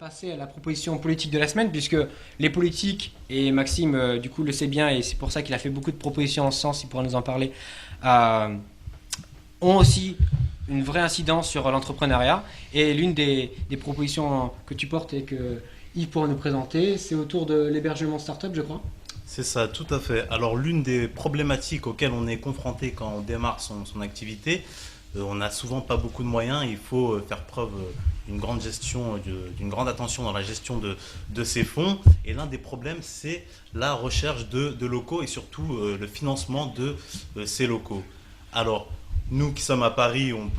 passer à la proposition politique de la semaine, puisque les politiques, et Maxime du coup le sait bien, et c'est pour ça qu'il a fait beaucoup de propositions en ce sens, il pourra nous en parler, euh, ont aussi une vraie incidence sur l'entrepreneuriat. Et l'une des propositions que tu portes et que Yves pourra nous présenter, c'est autour de l'hébergement de start-up, je crois. C'est ça, tout à fait. Alors, l'une des problématiques auxquelles on est confronté quand on démarre son activité, on n'a souvent pas beaucoup de moyens. Il faut faire preuve d'une grande gestion, d'une grande attention dans la gestion de ces fonds. Et l'un des problèmes, c'est la recherche de locaux et surtout le financement de ces locaux. Alors, nous qui sommes à Paris, on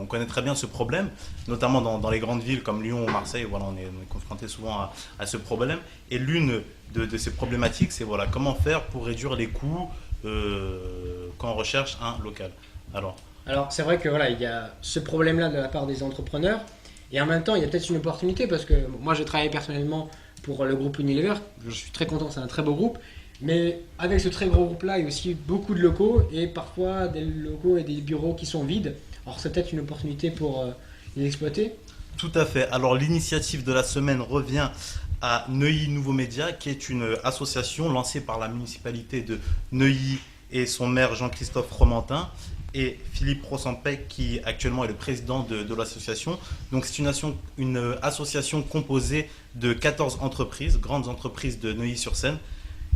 connaît très bien ce problème, notamment dans les grandes villes comme Lyon ou Marseille. Voilà, on est confronté souvent à ce problème. Et l'une de ces problématiques, c'est voilà, comment faire pour réduire les coûts quand on recherche un local. Alors c'est vrai que voilà, il y a ce problème-là de la part des entrepreneurs, et en même temps il y a peut-être une opportunité, parce que moi j'ai travaillé personnellement pour le groupe Unilever, je suis très content, c'est un très beau groupe, mais avec ce très gros groupe-là, il y a aussi beaucoup de locaux, et parfois des locaux et des bureaux qui sont vides. Alors c'est peut-être une opportunité pour les exploiter. Tout à fait. Alors l'initiative de la semaine revient à Neuilly Nouveaux Médias, qui est une association lancée par la municipalité de Neuilly et son maire Jean-Christophe Romantin et Philippe Rossampec, qui actuellement est le président de l'association. Donc c'est une association composée de 14 entreprises, grandes entreprises de Neuilly-sur-Seine,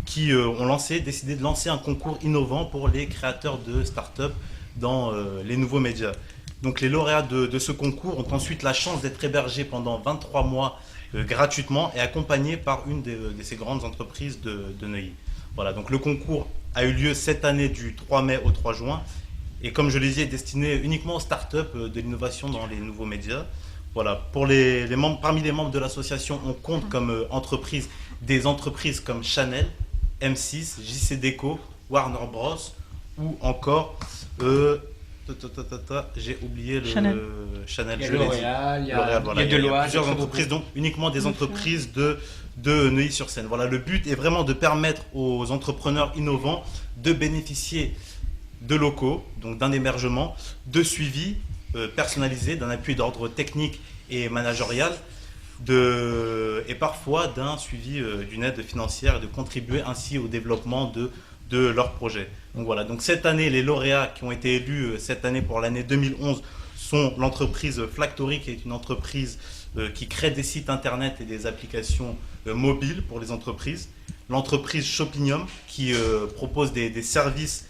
qui ont décidé de lancer un concours innovant pour les créateurs de start-up dans les nouveaux médias. Donc les lauréats de ce concours ont ensuite la chance d'être hébergés pendant 23 mois gratuitement et accompagnés par une de ces grandes entreprises de Neuilly. Voilà, donc le concours a eu lieu cette année du 3 mai au 3 juin et comme je l'ai dit, est destiné uniquement aux start-up de l'innovation dans les nouveaux médias. Voilà, pour parmi les membres de l'association, on compte comme entreprises des entreprises comme Chanel, M6, JC Deco, Warner Bros. Ou encore, j'ai oublié Chanel. Il y a je l'ai dit. L'Oréal, il y L'Oréal, a, voilà, il y a Deloitte, plusieurs entreprises, donc uniquement des entreprises de Neuilly-sur-Seine. Voilà, le but est vraiment de permettre aux entrepreneurs innovants de bénéficier de locaux, donc d'un hébergement, de suivi personnalisé, d'un appui d'ordre technique et managérial, et parfois d'un suivi d'une aide financière et de contribuer ainsi au développement de leur projet. Donc voilà, donc cette année, les lauréats qui ont été élus cette année pour l'année 2011 sont l'entreprise Flactory, qui est une entreprise qui crée des sites internet et des applications mobiles pour les entreprises. L'entreprise Shopinium, qui propose des services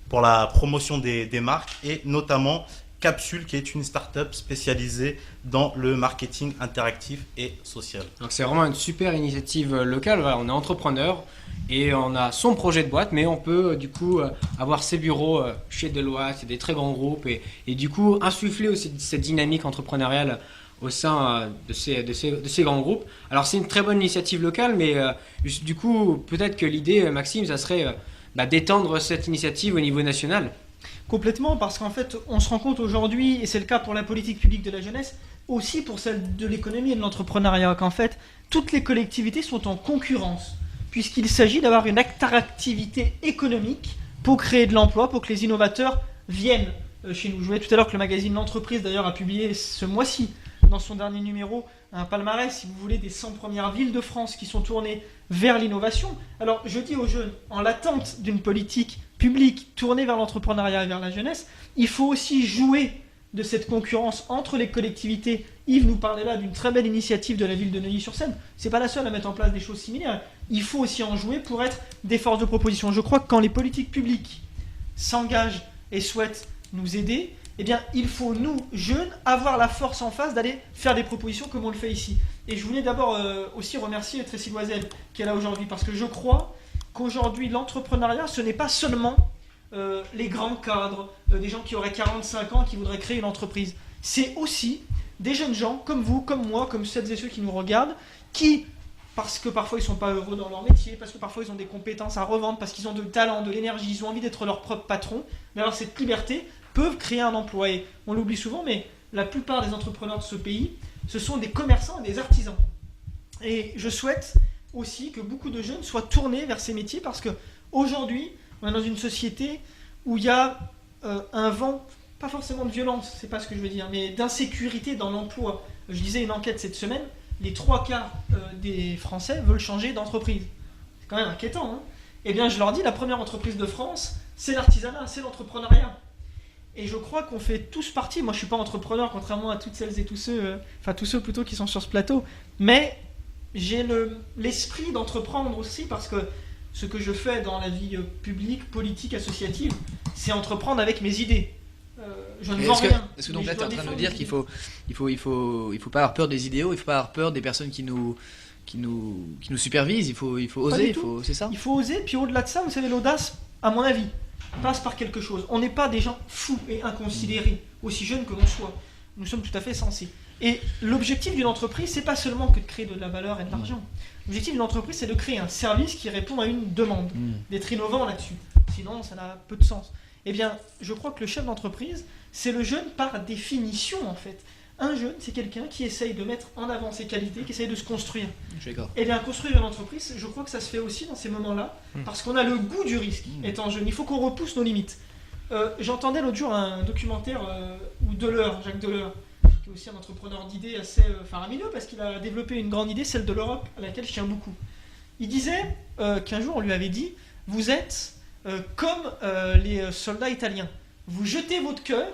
pour la promotion des marques, et notamment Capsule, qui est une start-up spécialisée dans le marketing interactif et social. Donc c'est vraiment une super initiative locale. Voilà, on est entrepreneur et on a son projet de boîte, mais on peut du coup avoir ses bureaux chez Deloitte, c'est des très grands groupes, et du coup insuffler aussi cette dynamique entrepreneuriale au sein de ces grands groupes. Alors c'est une très bonne initiative locale, mais du coup peut-être que l'idée, Maxime, ça serait d'étendre cette initiative au niveau national. Complètement, parce qu'en fait, on se rend compte aujourd'hui, et c'est le cas pour la politique publique de la jeunesse, aussi pour celle de l'économie et de l'entrepreneuriat, qu'en fait, toutes les collectivités sont en concurrence, puisqu'il s'agit d'avoir une attractivité économique pour créer de l'emploi, pour que les innovateurs viennent chez nous. Je voyais tout à l'heure que le magazine L'Entreprise, d'ailleurs, a publié ce mois-ci, dans son dernier numéro, un palmarès, si vous voulez, des 100 premières villes de France qui sont tournées vers l'innovation. Alors, je dis aux jeunes, en l'attente d'une politique publique tournée vers l'entrepreneuriat et vers la jeunesse, il faut aussi jouer de cette concurrence entre les collectivités. Yves nous parlait là d'une très belle initiative de la ville de Neuilly-sur-Seine. C'est pas la seule à mettre en place des choses similaires. Il faut aussi en jouer pour être des forces de proposition. Je crois que quand les politiques publiques s'engagent et souhaitent nous aider, eh bien, il faut, nous, jeunes, avoir la force en face d'aller faire des propositions comme on le fait ici. Et je voulais d'abord aussi remercier Tracy Loisel qui est là aujourd'hui, parce que je crois qu'aujourd'hui, l'entrepreneuriat, ce n'est pas seulement les grands cadres, des gens qui auraient 45 ans qui voudraient créer une entreprise. C'est aussi des jeunes gens comme vous, comme moi, comme celles et ceux qui nous regardent, qui, parce que parfois ils ne sont pas heureux dans leur métier, parce que parfois ils ont des compétences à revendre, parce qu'ils ont de talent, de l'énergie, ils ont envie d'être leur propre patron, mais alors cette liberté peuvent créer un emploi. Et on l'oublie souvent, mais la plupart des entrepreneurs de ce pays, ce sont des commerçants et des artisans. Et je souhaite aussi que beaucoup de jeunes soient tournés vers ces métiers, parce qu'aujourd'hui, on est dans une société où il y a un vent, pas forcément de violence, c'est pas ce que je veux dire, mais d'insécurité dans l'emploi. je lisais une enquête cette semaine, les 3/4 des Français veulent changer d'entreprise. C'est quand même inquiétant. Hein. Eh bien, je leur dis, la première entreprise de France, c'est l'artisanat, c'est l'entrepreneuriat. Et je crois qu'on fait tous partie. Moi, je suis pas entrepreneur, contrairement à toutes celles et tous ceux, tous ceux plutôt qui sont sur ce plateau. Mais j'ai l'esprit d'entreprendre aussi, parce que ce que je fais dans la vie publique, politique, associative, c'est entreprendre avec mes idées. Je ne vends rien. Est-ce que donc là, tu es en train de nous dire qu'il faut pas avoir peur des idéaux, il faut pas avoir peur des personnes qui nous supervisent, il faut oser, c'est ça? Il faut oser, puis au-delà de ça, vous savez, l'audace, à mon avis, passe par quelque chose. On n'est pas des gens fous et inconsidérés, aussi jeunes que l'on soit. Nous sommes tout à fait sensés. Et l'objectif d'une entreprise, c'est pas seulement que de créer de la valeur et de l'argent. L'objectif d'une entreprise, c'est de créer un service qui répond à une demande, d'être innovant là-dessus. Sinon, ça n'a peu de sens. Eh bien, je crois que le chef d'entreprise, c'est le jeune par définition, en fait. Un jeune, c'est quelqu'un qui essaye de mettre en avant ses qualités, qui essaye de se construire. Je suis d'accord. Eh bien, construire une entreprise, je crois que ça se fait aussi dans ces moments-là, parce qu'on a le goût du risque étant jeune. Il faut qu'on repousse nos limites. J'entendais l'autre jour un documentaire où Jacques Deleurs, qui est aussi un entrepreneur d'idées assez faramineux, parce qu'il a développé une grande idée, celle de l'Europe, à laquelle je tiens beaucoup. Il disait qu'un jour, on lui avait dit, vous êtes comme les soldats italiens. Vous jetez votre cœur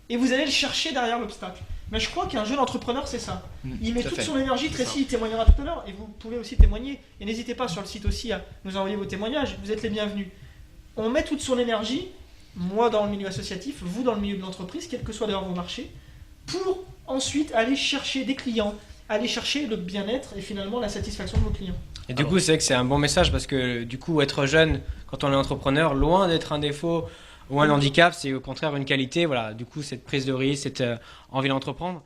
et vous allez le chercher derrière l'obstacle. Mais je crois qu'un jeune entrepreneur, c'est ça. Il met toute son énergie. Tracy y témoignera tout à l'heure, et vous pouvez aussi témoigner. Et n'hésitez pas sur le site aussi à nous envoyer vos témoignages, vous êtes les bienvenus. On met toute son énergie, moi dans le milieu associatif, vous dans le milieu de l'entreprise, quels que soient d'ailleurs vos marchés, pour ensuite aller chercher des clients, aller chercher le bien-être et finalement la satisfaction de vos clients. Et du coup, c'est vrai que c'est un bon message, parce que du coup, être jeune quand on est entrepreneur, loin d'être un défaut ou un handicap, c'est au contraire une qualité. Voilà, du coup, cette prise de risque, cette envie d'entreprendre.